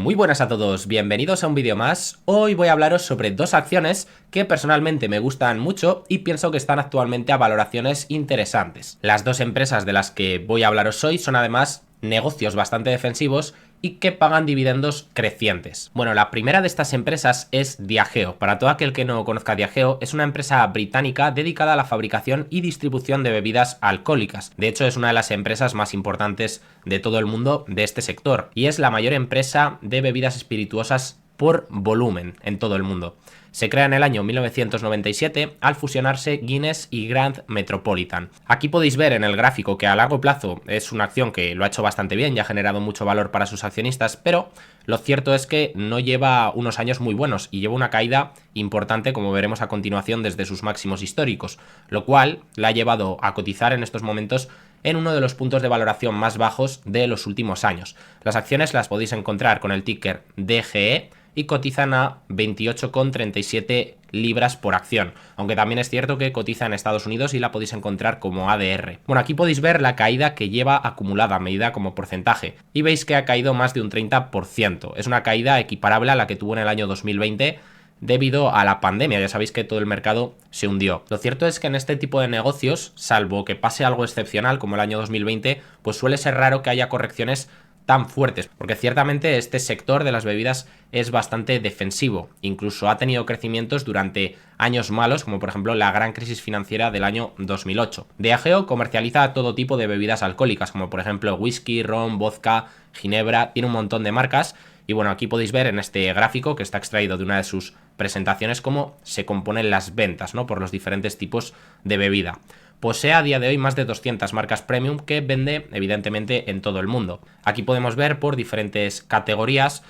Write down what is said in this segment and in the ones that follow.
Muy buenas a todos, bienvenidos a un vídeo más. Hoy voy a hablaros sobre dos acciones que personalmente me gustan mucho y pienso que están actualmente a valoraciones interesantes. Las dos empresas de las que voy a hablaros hoy son además negocios bastante defensivos y que pagan dividendos crecientes. Bueno, la primera de estas empresas es Diageo. Para todo aquel que no conozca Diageo, es una empresa británica dedicada a la fabricación y distribución de bebidas alcohólicas. De hecho, es una de las empresas más importantes de todo el mundo de este sector y es la mayor empresa de bebidas espirituosas por volumen en todo el mundo. Se crea en el año 1997 al fusionarse Guinness y Grand Metropolitan. Aquí podéis ver en el gráfico que a largo plazo es una acción que lo ha hecho bastante bien y ha generado mucho valor para sus accionistas, pero lo cierto es que no lleva unos años muy buenos y lleva una caída importante, como veremos a continuación, desde sus máximos históricos, lo cual la ha llevado a cotizar en estos momentos en uno de los puntos de valoración más bajos de los últimos años. Las acciones las podéis encontrar con el ticker DGE y cotizan a 28,37 libras por acción, aunque también es cierto que cotiza en Estados Unidos y la podéis encontrar como ADR. Bueno, aquí podéis ver la caída que lleva acumulada, medida como porcentaje, y veis que ha caído más de un 30%. Es una caída equiparable a la que tuvo en el año 2020 debido a la pandemia. Ya sabéis que todo el mercado se hundió. Lo cierto es que en este tipo de negocios, salvo que pase algo excepcional como el año 2020, pues suele ser raro que haya correcciones tan fuertes, porque ciertamente este sector de las bebidas es bastante defensivo, incluso ha tenido crecimientos durante años malos, como por ejemplo la gran crisis financiera del año 2008. Diageo comercializa todo tipo de bebidas alcohólicas, como por ejemplo whisky, ron, vodka, ginebra, tiene un montón de marcas. Y bueno, aquí podéis ver en este gráfico que está extraído de una de sus presentaciones cómo se componen las ventas, ¿no?, por los diferentes tipos de bebida. Posee a día de hoy más de 200 marcas premium que vende evidentemente en todo el mundo. Aquí podemos ver por diferentes categorías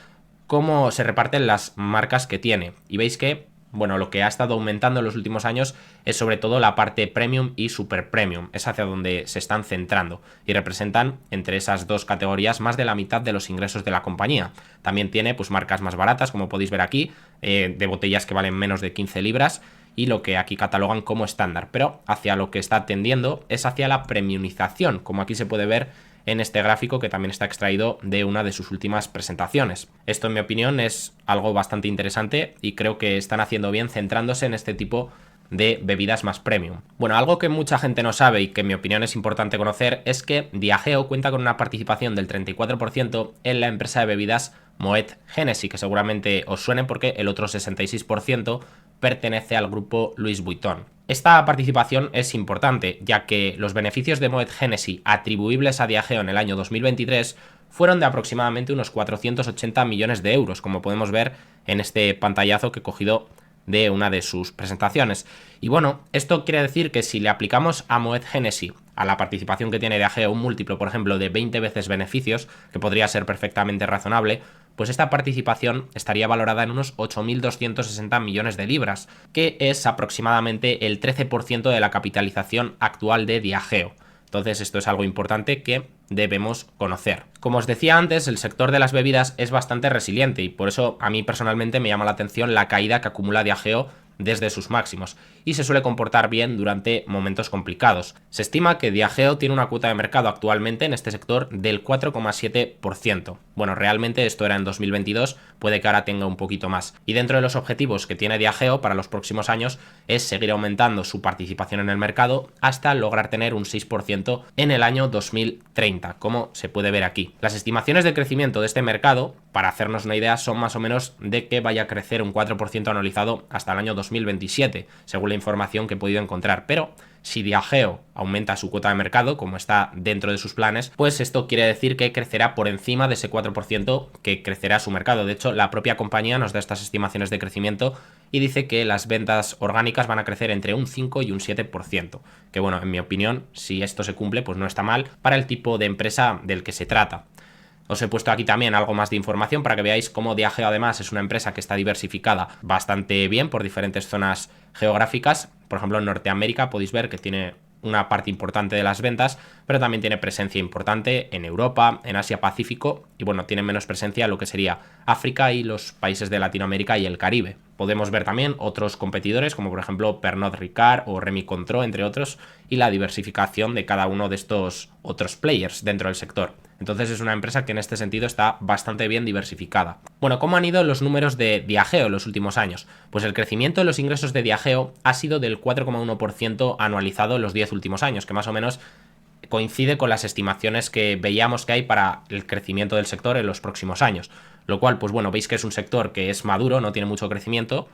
cómo se reparten las marcas que tiene. Y veis que, bueno, lo que ha estado aumentando en los últimos años es sobre todo la parte premium y super premium. Es hacia donde se están centrando y representan entre esas dos categorías más de la mitad de los ingresos de la compañía. También tiene pues marcas más baratas, como podéis ver aquí, de botellas que valen menos de 15 libras y lo que aquí catalogan como estándar, pero hacia lo que está tendiendo es hacia la premiumización, como aquí se puede ver en este gráfico que también está extraído de una de sus últimas presentaciones. Esto, en mi opinión, es algo bastante interesante y creo que están haciendo bien centrándose en este tipo de bebidas más premium. Bueno, algo que mucha gente no sabe y que en mi opinión es importante conocer es que Diageo cuenta con una participación del 34% en la empresa de bebidas Moet Hennessy, que seguramente os suene porque el otro 66% pertenece al grupo Louis Vuitton. Esta participación es importante, ya que los beneficios de Moet Hennessy atribuibles a Diageo en el año 2023 fueron de aproximadamente unos 480 millones de euros, como podemos ver en este pantallazo que he cogido de una de sus presentaciones. Y bueno, esto quiere decir que si le aplicamos a Moet Hennessy, a la participación que tiene Diageo, un múltiplo, por ejemplo, de 20 veces beneficios, que podría ser perfectamente razonable, pues esta participación estaría valorada en unos 8.260 millones de libras, que es aproximadamente el 13% de la capitalización actual de Diageo. Entonces esto es algo importante que debemos conocer. Como os decía antes, el sector de las bebidas es bastante resiliente y por eso a mí personalmente me llama la atención la caída que acumula Diageo desde sus máximos y se suele comportar bien durante momentos complicados. Se estima que Diageo tiene una cuota de mercado actualmente en este sector del 4,7%. Bueno, realmente esto era en 2022, puede que ahora tenga un poquito más. Y dentro de los objetivos que tiene Diageo para los próximos años es seguir aumentando su participación en el mercado hasta lograr tener un 6% en el año 2030, como se puede ver aquí. Las estimaciones de crecimiento de este mercado, para hacernos una idea, son más o menos de que vaya a crecer un 4% anualizado hasta el año 2027, según la información que he podido encontrar. Pero si Diageo aumenta su cuota de mercado, como está dentro de sus planes, pues esto quiere decir que crecerá por encima de ese 4% que crecerá su mercado. De hecho, la propia compañía nos da estas estimaciones de crecimiento y dice que las ventas orgánicas van a crecer entre un 5 y un 7%. Que bueno, en mi opinión, si esto se cumple, pues no está mal para el tipo de empresa del que se trata. Os he puesto aquí también algo más de información para que veáis cómo Diageo además es una empresa que está diversificada bastante bien por diferentes zonas geográficas. Por ejemplo, en Norteamérica podéis ver que tiene una parte importante de las ventas, pero también tiene presencia importante en Europa, en Asia-Pacífico y bueno, tiene menos presencia en lo que sería África y los países de Latinoamérica y el Caribe. Podemos ver también otros competidores como por ejemplo Pernod Ricard o Rémy Cointreau, entre otros, y la diversificación de cada uno de estos otros players dentro del sector. Entonces es una empresa que en este sentido está bastante bien diversificada. Bueno, ¿cómo han ido los números de Diageo en los últimos años? Pues el crecimiento de los ingresos de Diageo ha sido del 4,1% anualizado en los 10 últimos años, que más o menos coincide con las estimaciones que veíamos que hay para el crecimiento del sector en los próximos años. Lo cual, pues bueno, veis que es un sector que es maduro, no tiene mucho crecimiento,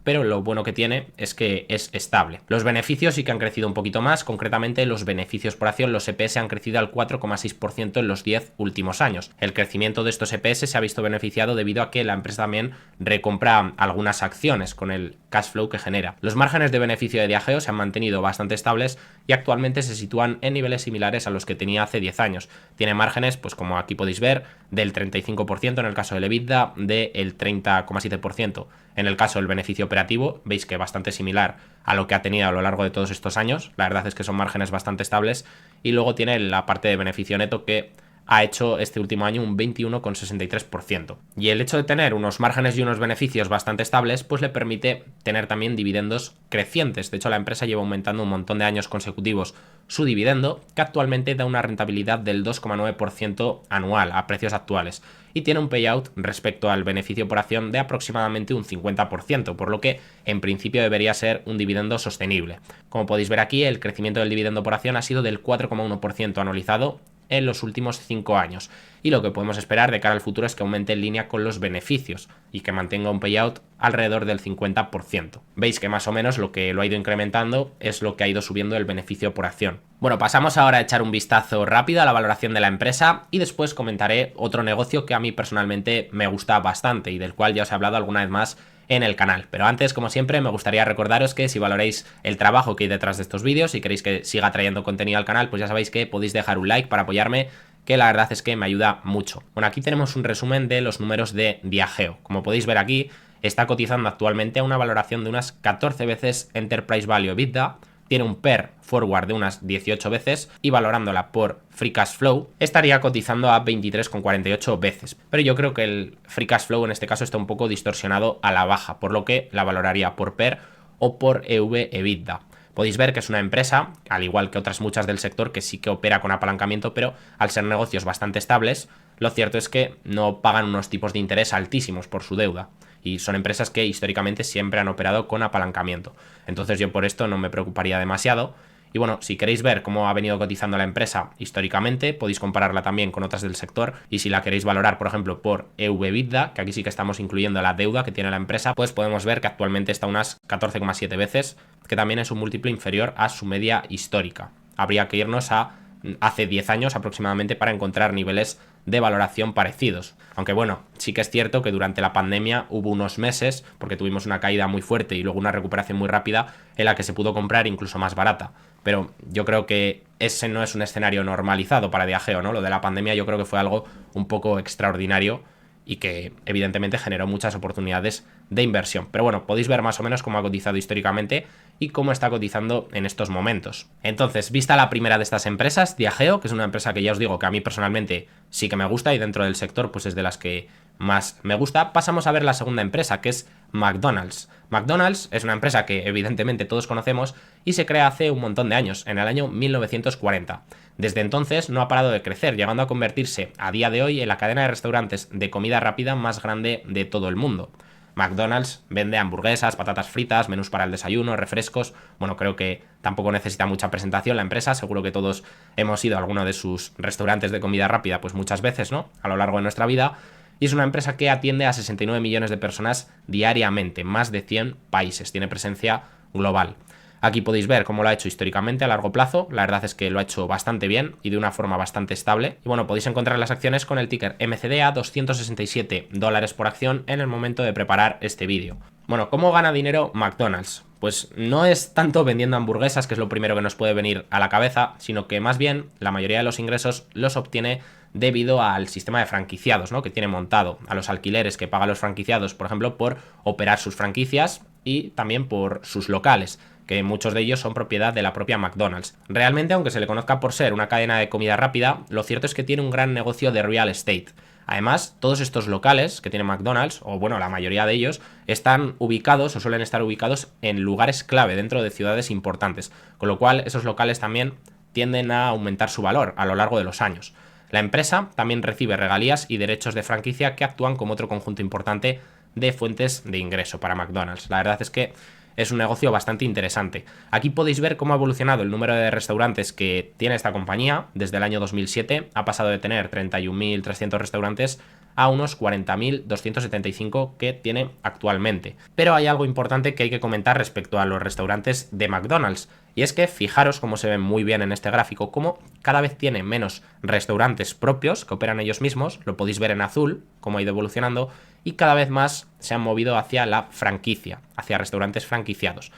pero lo bueno que tiene es que es estable. Los beneficios sí que han crecido un poquito más, concretamente los beneficios por acción, los EPS han crecido al 4,6% en los 10 últimos años. El crecimiento de estos EPS se ha visto beneficiado debido a que la empresa también recompra algunas acciones con el cash flow que genera. Los márgenes de beneficio de Diageo se han mantenido bastante estables y actualmente se sitúan en niveles similares a los que tenía hace 10 años. Tiene márgenes, pues como aquí podéis ver, del 35% en el caso del EBITDA, del 30,7% en el caso del beneficio operativo. Veis que bastante similar a lo que ha tenido a lo largo de todos estos años. La verdad es que son márgenes bastante estables. Y luego tiene la parte de beneficio neto, que ha hecho este último año un 21,63%. Y el hecho de tener unos márgenes y unos beneficios bastante estables, pues le permite tener también dividendos crecientes. De hecho, la empresa lleva aumentando un montón de años consecutivos su dividendo, que actualmente da una rentabilidad del 2,9% anual a precios actuales. Y tiene un payout respecto al beneficio por acción de aproximadamente un 50%, por lo que en principio debería ser un dividendo sostenible. Como podéis ver aquí, el crecimiento del dividendo por acción ha sido del 4,1% anualizado en los últimos 5 años, y lo que podemos esperar de cara al futuro es que aumente en línea con los beneficios y que mantenga un payout alrededor del 50%. Veis que más o menos lo que lo ha ido incrementando es lo que ha ido subiendo el beneficio por acción. Bueno, pasamos ahora a echar un vistazo rápido a la valoración de la empresa y después comentaré otro negocio que a mí personalmente me gusta bastante y del cual ya os he hablado alguna vez más en el canal. Pero antes, como siempre, me gustaría recordaros que si valoráis el trabajo que hay detrás de estos vídeos y queréis que siga trayendo contenido al canal, pues ya sabéis que podéis dejar un like para apoyarme, que la verdad es que me ayuda mucho. Bueno, aquí tenemos un resumen de los números de Diageo. Como podéis ver aquí, está cotizando actualmente a una valoración de unas 14 veces Enterprise Value EBITDA, tiene un PER forward de unas 18 veces y valorándola por Free Cash Flow estaría cotizando a 23,48 veces. Pero yo creo que el Free Cash Flow en este caso está un poco distorsionado a la baja, por lo que la valoraría por PER o por EV/EBITDA. Podéis ver que es una empresa, al igual que otras muchas del sector, que sí que opera con apalancamiento, pero al ser negocios bastante estables, lo cierto es que no pagan unos tipos de interés altísimos por su deuda. Y son empresas que históricamente siempre han operado con apalancamiento. Entonces yo por esto no me preocuparía demasiado. Y bueno, si queréis ver cómo ha venido cotizando la empresa históricamente, podéis compararla también con otras del sector. Y si la queréis valorar, por ejemplo, por EV/EBITDA, que aquí sí que estamos incluyendo la deuda que tiene la empresa, pues podemos ver que actualmente está unas 14,7 veces, que también es un múltiplo inferior a su media histórica. Habría que irnos a hace 10 años aproximadamente para encontrar niveles de valoración parecidos. Aunque bueno, sí que es cierto que durante la pandemia hubo unos meses, porque tuvimos una caída muy fuerte y luego una recuperación muy rápida, en la que se pudo comprar incluso más barata. Pero yo creo que ese no es un escenario normalizado para Diageo, ¿no? Lo de la pandemia yo creo que fue algo un poco extraordinario y que evidentemente generó muchas oportunidades de inversión. Pero bueno, podéis ver más o menos cómo ha cotizado históricamente y cómo está cotizando en estos momentos. Entonces, vista la primera de estas empresas, Diageo, que es una empresa que ya os digo que a mí personalmente sí que me gusta y dentro del sector pues es de las que más me gusta, pasamos a ver la segunda empresa, que es McDonald's. McDonald's es una empresa que evidentemente todos conocemos y se crea hace un montón de años, en el año 1940. Desde entonces no ha parado de crecer, llegando a convertirse a día de hoy en la cadena de restaurantes de comida rápida más grande de todo el mundo. McDonald's vende hamburguesas, patatas fritas, menús para el desayuno, refrescos. Bueno, creo que tampoco necesita mucha presentación la empresa. Seguro que todos hemos ido a alguno de sus restaurantes de comida rápida pues muchas veces, ¿no? A lo largo de nuestra vida. Y es una empresa que atiende a 69 millones de personas diariamente, más de 100 países. Tiene presencia global. Aquí podéis ver cómo lo ha hecho históricamente a largo plazo. La verdad es que lo ha hecho bastante bien y de una forma bastante estable. Y bueno, podéis encontrar las acciones con el ticker MCD a $267 por acción en el momento de preparar este vídeo. Bueno, ¿cómo gana dinero McDonald's? Pues no es tanto vendiendo hamburguesas, que es lo primero que nos puede venir a la cabeza, sino que más bien la mayoría de los ingresos los obtiene debido al sistema de franquiciados, ¿no?, que tiene montado, a los alquileres que pagan los franquiciados, por ejemplo, por operar sus franquicias y también por sus locales, que muchos de ellos son propiedad de la propia McDonald's. Realmente, aunque se le conozca por ser una cadena de comida rápida, lo cierto es que tiene un gran negocio de real estate. Además, todos estos locales que tiene McDonald's, o bueno, la mayoría de ellos, están ubicados o suelen estar ubicados en lugares clave dentro de ciudades importantes, con lo cual esos locales también tienden a aumentar su valor a lo largo de los años. La empresa también recibe regalías y derechos de franquicia que actúan como otro conjunto importante de fuentes de ingreso para McDonald's. La verdad es que es un negocio bastante interesante. Aquí podéis ver cómo ha evolucionado el número de restaurantes que tiene esta compañía. Desde el año 2007 ha pasado de tener 31.300 restaurantes a unos 40.275 que tiene actualmente. Pero hay algo importante que hay que comentar respecto a los restaurantes de McDonald's, y es que fijaros cómo se ven muy bien en este gráfico, cómo cada vez tiene menos restaurantes propios que operan ellos mismos, lo podéis ver en azul, cómo ha ido evolucionando, y cada vez más se han movido hacia la franquicia, hacia restaurantes franquiciados.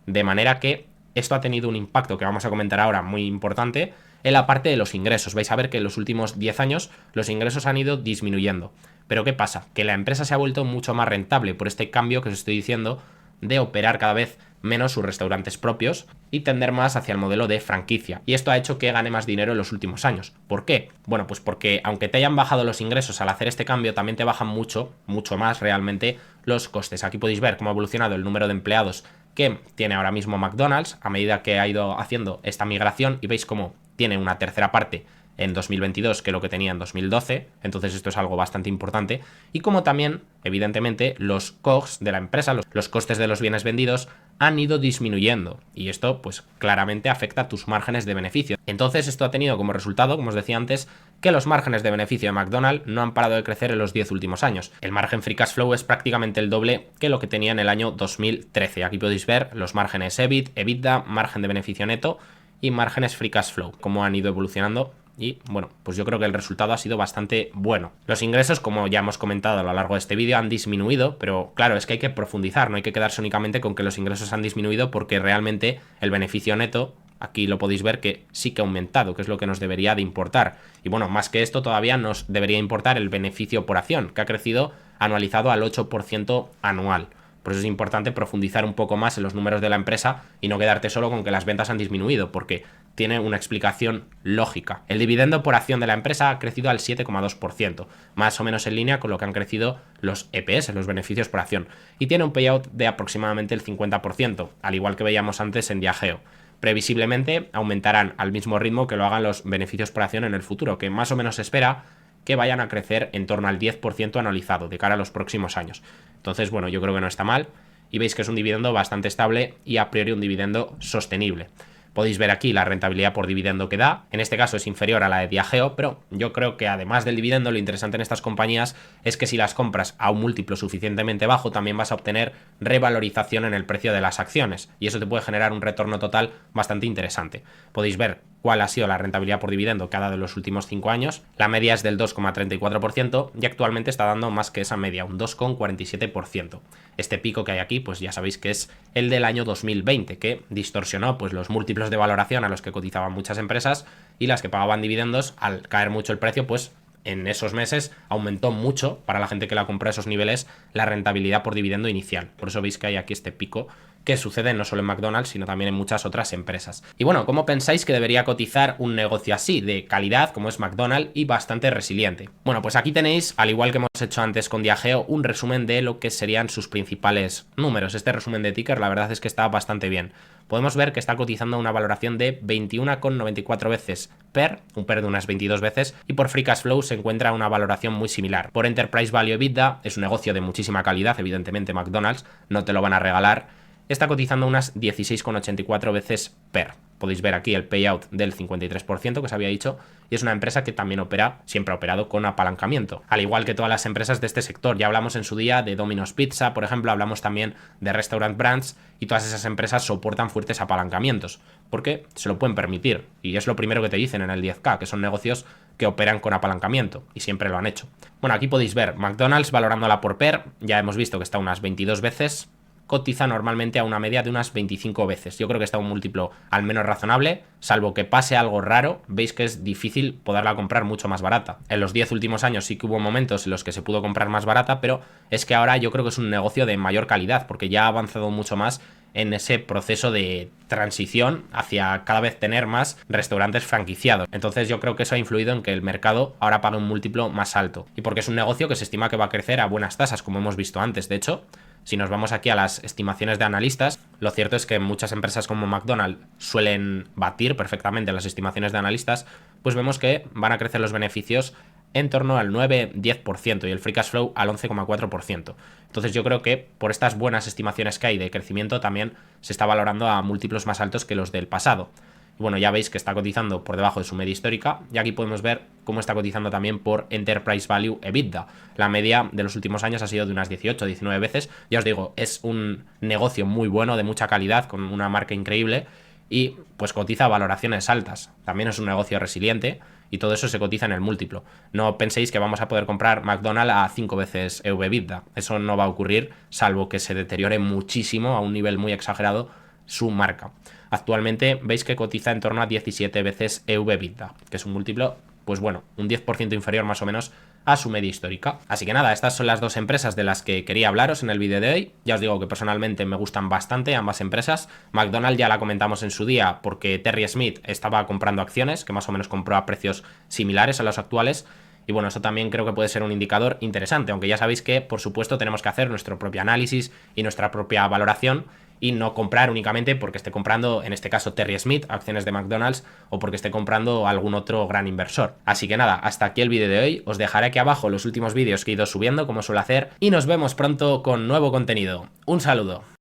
De manera que esto ha tenido un impacto que vamos a comentar ahora muy importante en la parte de los ingresos. Vais a ver que en los últimos 10 años los ingresos han ido disminuyendo. Pero ¿qué pasa? Que la empresa se ha vuelto mucho más rentable por este cambio que os estoy diciendo de operar cada vez menos sus restaurantes propios y tender más hacia el modelo de franquicia. Y esto ha hecho que gane más dinero en los últimos años. ¿Por qué? Bueno, pues porque aunque te hayan bajado los ingresos al hacer este cambio, también te bajan mucho más realmente los costes. Aquí podéis ver cómo ha evolucionado el número de empleados que tiene ahora mismo McDonald's a medida que ha ido haciendo esta migración, y veis cómo tiene una tercera parte en 2022 que lo que tenía en 2012, entonces esto es algo bastante importante, y como también, evidentemente, los COGS de la empresa, los costes de los bienes vendidos, han ido disminuyendo, y esto pues claramente afecta a tus márgenes de beneficio. Entonces esto ha tenido como resultado, como os decía antes, que los márgenes de beneficio de McDonald's no han parado de crecer en los 10 últimos años. El margen free cash flow es prácticamente el doble que lo que tenía en el año 2013. Aquí podéis ver los márgenes EBIT, EBITDA, margen de beneficio neto y márgenes free cash flow, cómo han ido evolucionando. Y bueno, pues yo creo que el resultado ha sido bastante bueno. Los ingresos, como ya hemos comentado a lo largo de este vídeo, han disminuido, pero claro, es que hay que profundizar, no hay que quedarse únicamente con que los ingresos han disminuido, porque realmente el beneficio neto, aquí lo podéis ver que sí que ha aumentado, que es lo que nos debería de importar. Y bueno, más que esto todavía nos debería importar el beneficio por acción, que ha crecido anualizado al 8% anual. Por eso es importante profundizar un poco más en los números de la empresa y no quedarte solo con que las ventas han disminuido, porque tiene una explicación lógica. El dividendo por acción de la empresa ha crecido al 7,2%, más o menos en línea con lo que han crecido los EPS, los beneficios por acción, y tiene un payout de aproximadamente el 50%, al igual que veíamos antes en Diageo. Previsiblemente aumentarán al mismo ritmo que lo hagan los beneficios por acción en el futuro, que más o menos se espera que vayan a crecer en torno al 10% anualizado de cara a los próximos años. Entonces, bueno, yo creo que no está mal, y veis que es un dividendo bastante estable y a priori un dividendo sostenible. Podéis ver aquí la rentabilidad por dividendo que da, en este caso es inferior a la de Diageo, pero yo creo que además del dividendo lo interesante en estas compañías es que si las compras a un múltiplo suficientemente bajo también vas a obtener revalorización en el precio de las acciones, y eso te puede generar un retorno total bastante interesante. Podéis ver cuál ha sido la rentabilidad por dividendo que ha dado en los últimos 5 años. La media es del 2,34% y actualmente está dando más que esa media, un 2,47%. Este pico que hay aquí, pues ya sabéis que es el del año 2020, que distorsionó pues los múltiplos de valoración a los que cotizaban muchas empresas, y las que pagaban dividendos, al caer mucho el precio, pues en esos meses aumentó mucho para la gente que la compró a esos niveles la rentabilidad por dividendo inicial. Por eso veis que hay aquí este pico que sucede no solo en McDonald's, sino también en muchas otras empresas. Y bueno, ¿cómo pensáis que debería cotizar un negocio así, de calidad, como es McDonald's, y bastante resiliente? Bueno, pues aquí tenéis, al igual que hemos hecho antes con Diageo, un resumen de lo que serían sus principales números. Este resumen de ticker, la verdad es que está bastante bien. Podemos ver que está cotizando una valoración de 21,94 veces PER, un PER de unas 22 veces, y por Free Cash Flow se encuentra una valoración muy similar. Por Enterprise Value EBITDA, es un negocio de muchísima calidad, evidentemente McDonald's, no te lo van a regalar, está cotizando unas 16,84 veces PER. Podéis ver aquí el payout del 53% que os había dicho, y es una empresa que también siempre ha operado con apalancamiento, al igual que todas las empresas de este sector. Ya hablamos en su día de Domino's Pizza, por ejemplo, hablamos también de Restaurant Brands, y todas esas empresas soportan fuertes apalancamientos, porque se lo pueden permitir, y es lo primero que te dicen en el 10K, que son negocios que operan con apalancamiento, y siempre lo han hecho. Bueno, aquí podéis ver McDonald's valorándola por PER, ya hemos visto que está unas 22 veces, cotiza normalmente a una media de unas 25 veces. Yo creo que está un múltiplo al menos razonable, salvo que pase algo raro, veis que es difícil poderla comprar mucho más barata. En los 10 últimos años sí que hubo momentos en los que se pudo comprar más barata, pero es que ahora yo creo que es un negocio de mayor calidad, porque ya ha avanzado mucho más en ese proceso de transición hacia cada vez tener más restaurantes franquiciados. Entonces yo creo que eso ha influido en que el mercado ahora pague un múltiplo más alto, y porque es un negocio que se estima que va a crecer a buenas tasas, como hemos visto antes. De hecho, si nos vamos aquí a las estimaciones de analistas, lo cierto es que muchas empresas como McDonald's suelen batir perfectamente las estimaciones de analistas, pues vemos que van a crecer los beneficios en torno al 9-10% y el free cash flow al 11,4%. Entonces yo creo que por estas buenas estimaciones que hay de crecimiento también se está valorando a múltiplos más altos que los del pasado. Y bueno, ya veis que está cotizando por debajo de su media histórica y aquí podemos ver cómo está cotizando también por Enterprise Value EBITDA. La media de los últimos años ha sido de unas 18-19 veces. Ya os digo, es un negocio muy bueno, de mucha calidad, con una marca increíble y pues cotiza a valoraciones altas. También es un negocio resiliente y todo eso se cotiza en el múltiplo. No penséis que vamos a poder comprar McDonald's a 5 veces EV/EBITDA. Eso no va a ocurrir, salvo que se deteriore muchísimo a un nivel muy exagerado su marca. Actualmente veis que cotiza en torno a 17 veces EV/EBITDA, que es un múltiplo, pues bueno, un 10% inferior más o menos a su media histórica. Así que nada, estas son las dos empresas de las que quería hablaros en el vídeo de hoy. Ya os digo que personalmente me gustan bastante ambas empresas. McDonald's ya la comentamos en su día porque Terry Smith estaba comprando acciones, que más o menos compró a precios similares a los actuales. Y bueno, eso también creo que puede ser un indicador interesante, aunque ya sabéis que, por supuesto, tenemos que hacer nuestro propio análisis y nuestra propia valoración y no comprar únicamente porque esté comprando, en este caso, Terry Smith, acciones de McDonald's, o porque esté comprando algún otro gran inversor. Así que nada, hasta aquí el vídeo de hoy. Os dejaré aquí abajo los últimos vídeos que he ido subiendo, como suelo hacer, y nos vemos pronto con nuevo contenido. Un saludo.